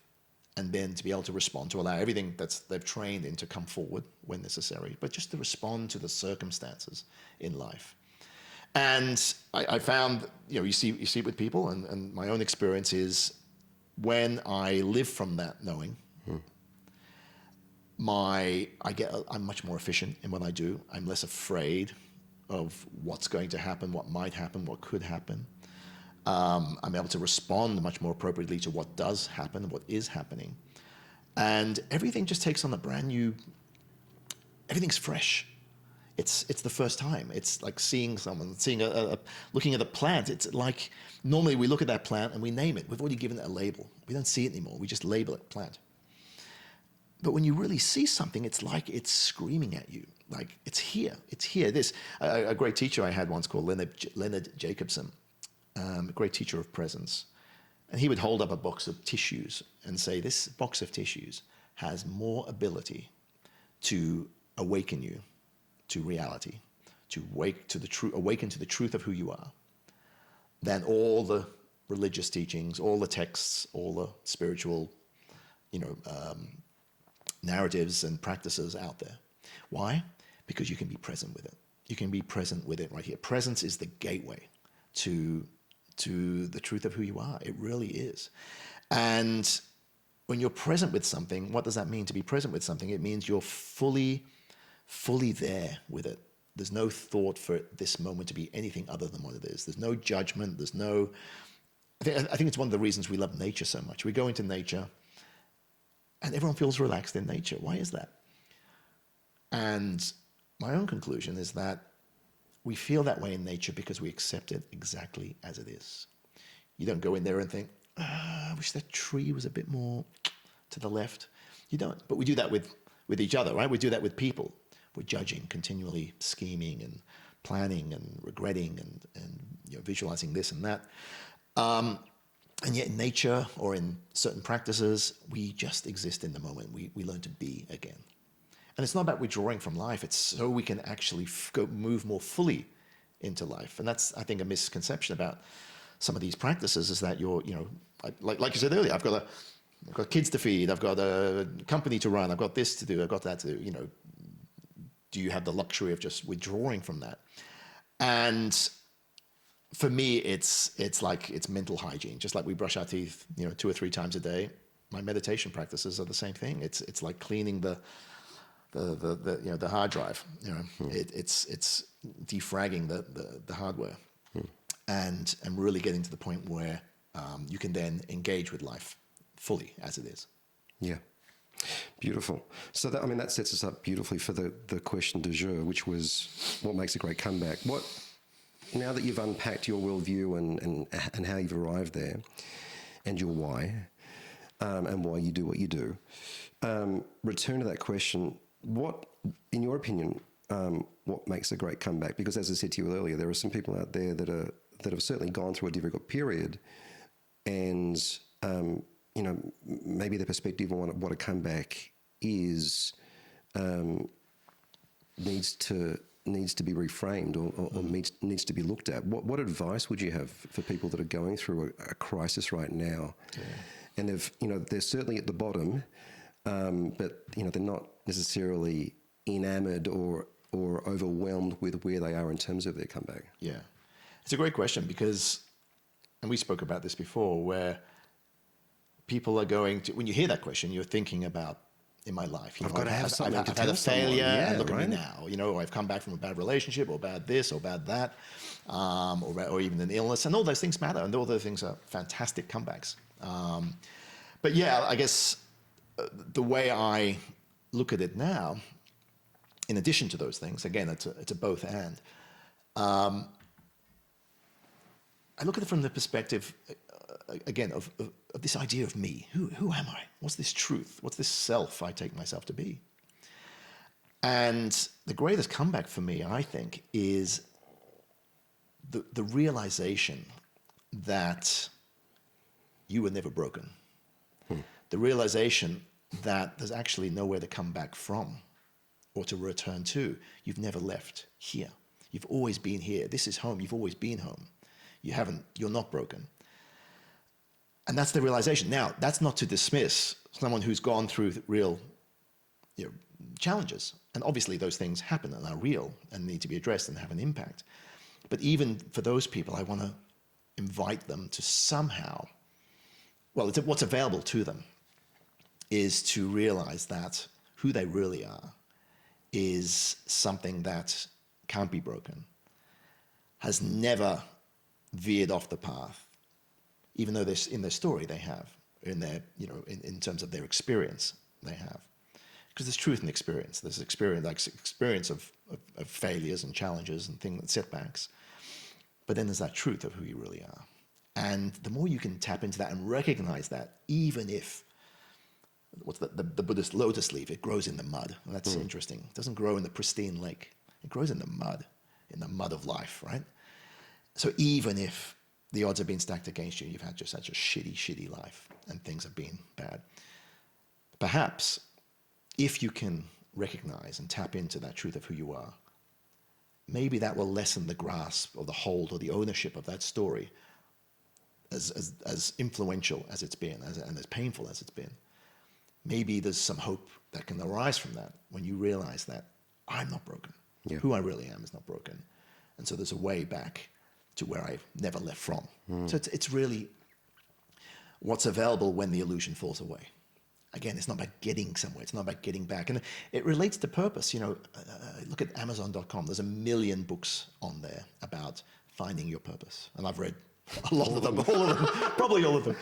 and then to be able to respond, to allow everything they've trained in to come forward when necessary, but just to respond to the circumstances in life. And I found, you see it with people, and my own experience is when I live from that knowing, I'm much more efficient in what I do. I'm less afraid of what's going to happen, what might happen, what could happen. I'm able to respond much more appropriately to what does happen, what is happening. And everything just takes on everything's fresh. It's the first time. It's like seeing someone, looking at a plant. It's like, normally we look at that plant and we name it. We've already given it a label. We don't see it anymore. We just label it plant. But when you really see something, it's like it's screaming at you. Like, it's here. It's here. A great teacher I had once called Leonard Jacobson, a great teacher of presence. And he would hold up a box of tissues and say, this box of tissues has more ability to awaken you to reality, to awaken to the truth of who you are, than all the religious teachings, all the texts, all the spiritual, narratives and practices out there. Why? Because you can be present with it. You can be present with it right here. Presence is the gateway to the truth of who you are. It really is. And when you're present with something, what does that mean to be present with something? It means you're fully there with it. There's no thought for this moment to be anything other than what it is. There's no judgment. There's no... I think it's one of the reasons we love nature so much. We go into nature and everyone feels relaxed in nature. Why is that? And my own conclusion is that we feel that way in nature because we accept it exactly as it is. You don't go in there and think, I wish that tree was a bit more to the left. You don't. But we do that with each other, right? We do that with people. We're judging, continually scheming and planning and regretting and visualizing this and that. And yet in nature or in certain practices, we just exist in the moment. We learn to be again. And it's not about withdrawing from life. It's so we can actually move more fully into life. And that's, I think, a misconception about some of these practices is that like you said earlier, I've got kids to feed, I've got a company to run, I've got this to do, I've got that to do, do you have the luxury of just withdrawing from that? And for me, it's like it's mental hygiene. Just like we brush our teeth, 2 or 3 times a day. My meditation practices are the same thing. It's like cleaning the hard drive. It's defragging the hardware, and really getting to the point where you can then engage with life fully as it is. Yeah. Beautiful. So that sets us up beautifully for the question du jour, which was, what makes a great comeback? Now that you've unpacked your worldview and how you've arrived there, and your why, and why you do what you do, return to that question. What, in your opinion, what makes a great comeback? Because as I said to you earlier, there are some people out there that have certainly gone through a difficult period, and maybe their perspective on what a comeback is needs to be reframed or needs to be looked at. What advice would you have for people that are going through a crisis right now? Yeah. And they're certainly at the bottom, but they're not necessarily enamored or overwhelmed with where they are in terms of their comeback. Yeah, it's a great question because, and we spoke about this before, where people are going to, when you hear that question, you're thinking about, in my life, I've got to have something to I've had a failure, and look right? at me now. Or I've come back from a bad relationship, or bad this, or bad that, or even an illness, and all those things matter, and all those things are fantastic comebacks. But yeah, I guess the way I look at it now, in addition to those things, again, it's a both and. I look at it from the perspective, again, of this idea of me. Who am I? What's this truth? What's this self I take myself to be? And the greatest comeback for me, I think, is the realization that you were never broken. The realization that there's actually nowhere to come back from or to return to. You've never left here. You've always been here. This is home. You've always been home. You're not broken. And that's the realization. Now, that's not to dismiss someone who's gone through real challenges. And obviously those things happen and are real and need to be addressed and have an impact. But even for those people, I want to invite them to somehow, what's available to them is to realize that who they really are is something that can't be broken, has never veered off the path, even though in their story they have, in their, in terms of their experience they have. Because there's truth in experience. There's experience of failures and challenges and things, setbacks. But then there's that truth of who you really are. And the more you can tap into that and recognize that, even if, what's the Buddhist lotus leaf, it grows in the mud. And that's interesting. It doesn't grow in the pristine lake. It grows in the mud of life, right? So even if the odds have been stacked against you, you've had just such a shitty life and things have been bad, perhaps if you can recognize and tap into that truth of who you are, maybe that will lessen the grasp or the hold or the ownership of that story as influential as it's been, and as painful as it's been, maybe there's some hope that can arise from that when you realize that I'm not broken. Yeah. Who I really am is not broken. And so there's a way back to where I've never left from. So it's really what's available when the illusion falls away. Again, it's not about getting somewhere. It's not about getting back. And it relates to purpose. You know, look at Amazon.com. There's 1 million books on there about finding your purpose. And I've read a lot of them, all of them, probably all of them.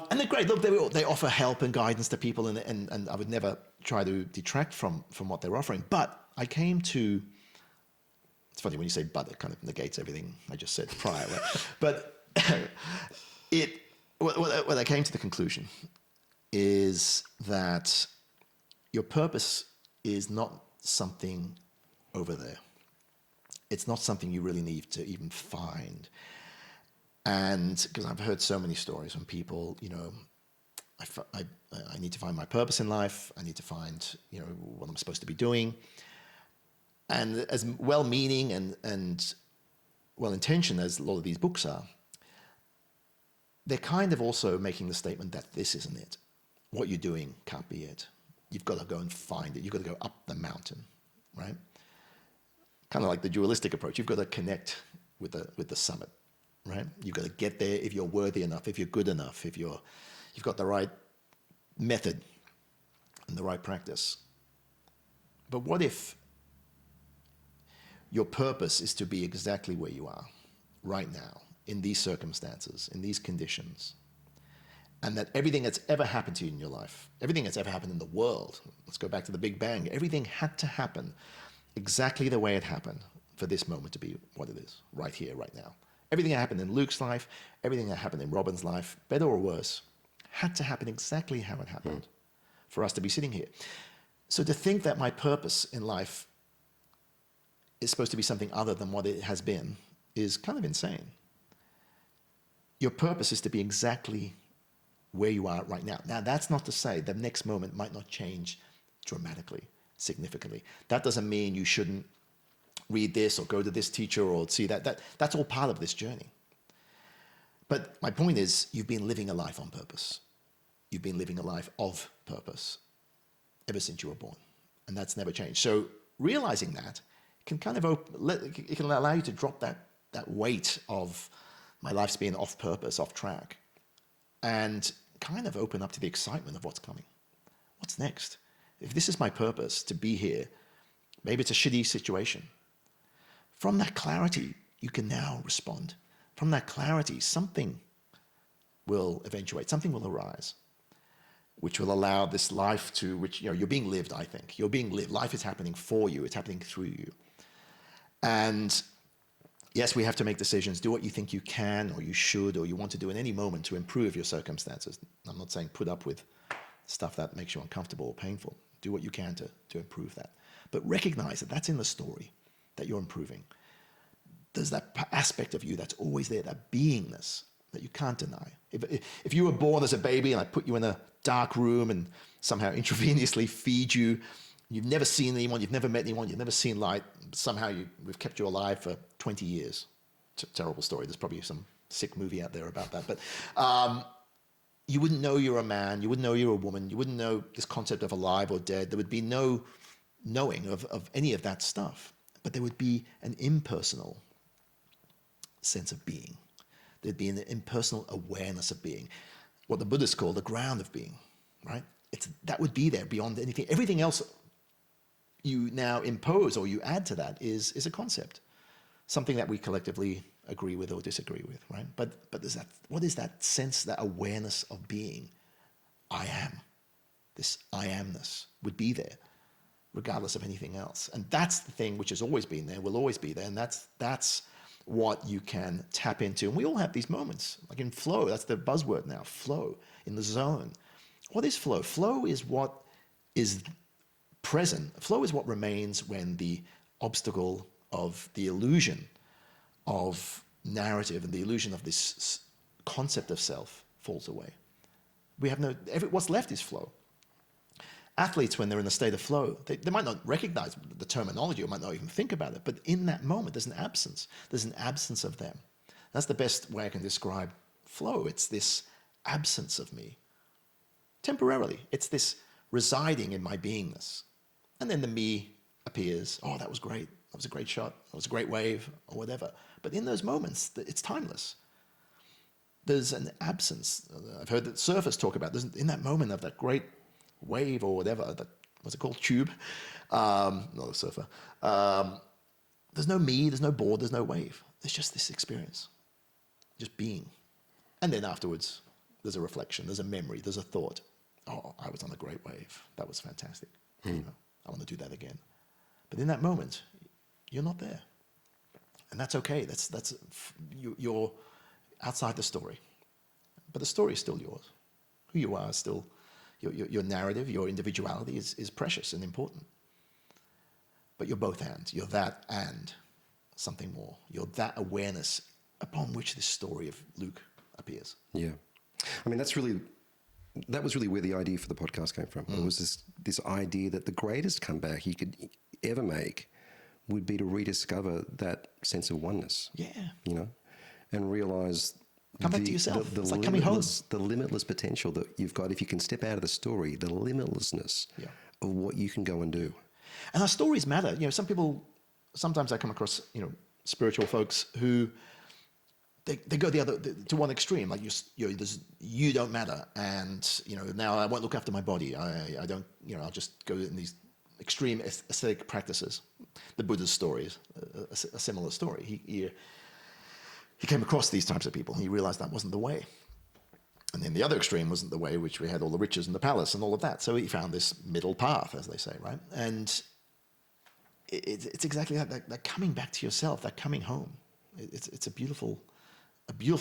And they're great. Look, they offer help and guidance to people, and I would never try to detract from what they're offering. But I came to, it's funny when you say but, it kind of negates everything I just said prior, right? But what I came to the conclusion is that your purpose is not something over there. It's not something you really need to even find. And because I've heard so many stories from people, you know, I need to find my purpose in life. I need to find, you know, what I'm supposed to be doing. And as well-meaning and well-intentioned as a lot of these books are, they're kind of also making the statement that this isn't it. What you're doing can't be it. You've got to go and find it. You've got to go up the mountain, right? Kind of like the dualistic approach. You've got to connect with the summit, right? You've got to get there if you're worthy enough, if you're good enough, if you've got the right method and the right practice. But what if your purpose is to be exactly where you are right now, in these circumstances, in these conditions, and that everything that's ever happened to you in your life, everything that's ever happened in the world, let's go back to the Big Bang, everything had to happen exactly the way it happened for this moment to be what it is, right here, right now. Everything that happened in Luke's life, everything that happened in Robin's life, better or worse, had to happen exactly how it happened for us to be sitting here. So to think that my purpose in life is supposed to be something other than what it has been is kind of insane. Your purpose is to be exactly where you are right now. Now, that's not to say the next moment might not change dramatically, significantly. That doesn't mean you shouldn't read this or go to this teacher or see that. That's all part of this journey. But my point is, you've been living a life on purpose. You've been living a life of purpose ever since you were born. And that's never changed. So realizing that can kind of it can allow you to drop that weight of my life's being off purpose, off track, and kind of open up to the excitement of what's coming. What's next? If this is my purpose to be here, maybe it's a shitty situation. From that clarity, you can now respond. From that clarity, something will eventuate, something will arise, which will allow this life to, which, you know, you're being lived, I think. You're being lived. Life is happening for you. It's happening through you. And yes, we have to make decisions. Do what you think you can or you should or you want to do in any moment to improve your circumstances. I'm not saying put up with stuff that makes you uncomfortable or painful. Do what you can to improve that. But recognize that that's in the story, that you're improving. There's that aspect of you that's always there, that beingness that you can't deny. If you were born as a baby and I put you in a dark room and somehow intravenously feed you, you've never seen anyone, you've never met anyone, you've never seen light, somehow we've kept you alive for 20 years. It's a terrible story. There's probably some sick movie out there about that. But you wouldn't know you're a man, you wouldn't know you're a woman, you wouldn't know this concept of alive or dead. There would be no knowing of any of that stuff. But there would be an impersonal sense of being. There'd be an impersonal awareness of being, what the Buddhists call the ground of being, right? That would be there beyond anything. Everything else you now impose or you add to that is a concept, something that we collectively agree with or disagree with, right? But there's that. What is that sense, that awareness of being? I am. This I amness would be there, regardless of anything else. And that's the thing which has always been there, will always be there, and that's what you can tap into. And we all have these moments, like in flow. That's the buzzword now, flow, in the zone. What is flow? Flow is what is present. Flow is what remains when the obstacle of the illusion of narrative and the illusion of this concept of self falls away. We have what's left is flow. Athletes, when they're in a state of flow, they might not recognize the terminology or might not even think about it, but in that moment, there's an absence. There's an absence of them. That's the best way I can describe flow. It's this absence of me. Temporarily, it's this residing in my beingness. And then the me appears. Oh, that was great. That was a great shot. That was a great wave, or whatever. But in those moments, it's timeless. There's an absence. I've heard that surfers talk about, in that moment of that great wave or whatever, that, what's it called, tube? Not a surfer. There's no me, there's no board, there's no wave. There's just this experience, just being. And then afterwards, there's a reflection, there's a memory, there's a thought. Oh, I was on a great wave. That was fantastic. You know, I want to do that again. But in that moment, you're not there. And that's okay. You're outside the story. But the story is still yours. Who you are is still, your narrative, your individuality is precious and important. But you're both and. You're that and something more. You're that awareness upon which this story of Luke appears. Yeah. I mean, that was really where the idea for the podcast came from. It was this idea that the greatest comeback you could ever make would be to rediscover that sense of oneness. Yeah. You know, and realize come back to yourself. It's like coming home. The limitless potential that you've got if you can step out of the story, the limitlessness of what you can go and do. And our stories matter. You know, sometimes I come across, spiritual folks who they go to one extreme, like you don't matter, and now I won't look after my body. I don't, I'll just go in these extreme ascetic practices. The Buddha's story is a similar story. He came across these types of people. He realized that wasn't the way. And then the other extreme wasn't the way, which we had all the riches and the palace and all of that. So he found this middle path, as they say, right? And it's exactly that coming back to yourself, that coming home. It's a beautiful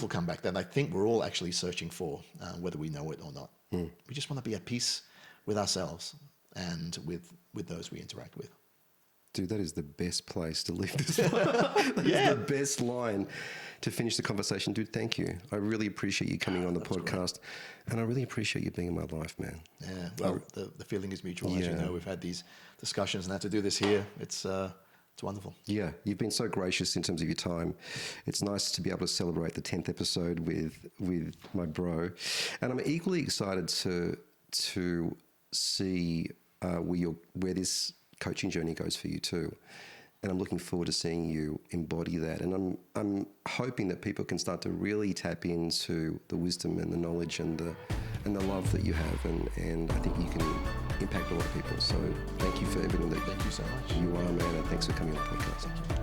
comeback that I think we're all actually searching for, whether we know it or not. We just want to be at peace with ourselves and with those we interact with. Dude, that is the best place to leave this. That is the best line to finish the conversation. Dude, thank you. I really appreciate you coming on the podcast. Great. And I really appreciate you being in my life, man. Yeah, well, the feeling is mutual. As you know, we've had these discussions and had to do this here. It's wonderful. Yeah, you've been so gracious in terms of your time. It's nice to be able to celebrate the 10th episode with my bro. And I'm equally excited to see where this coaching journey goes for you too. And I'm looking forward to seeing you embody that. And I'm hoping that people can start to really tap into the wisdom and the knowledge and the love that you have. And I think you can impact a lot of people. So thank you for everything that Thank you so much. You are, man, and thanks for coming on the podcast. Thank you.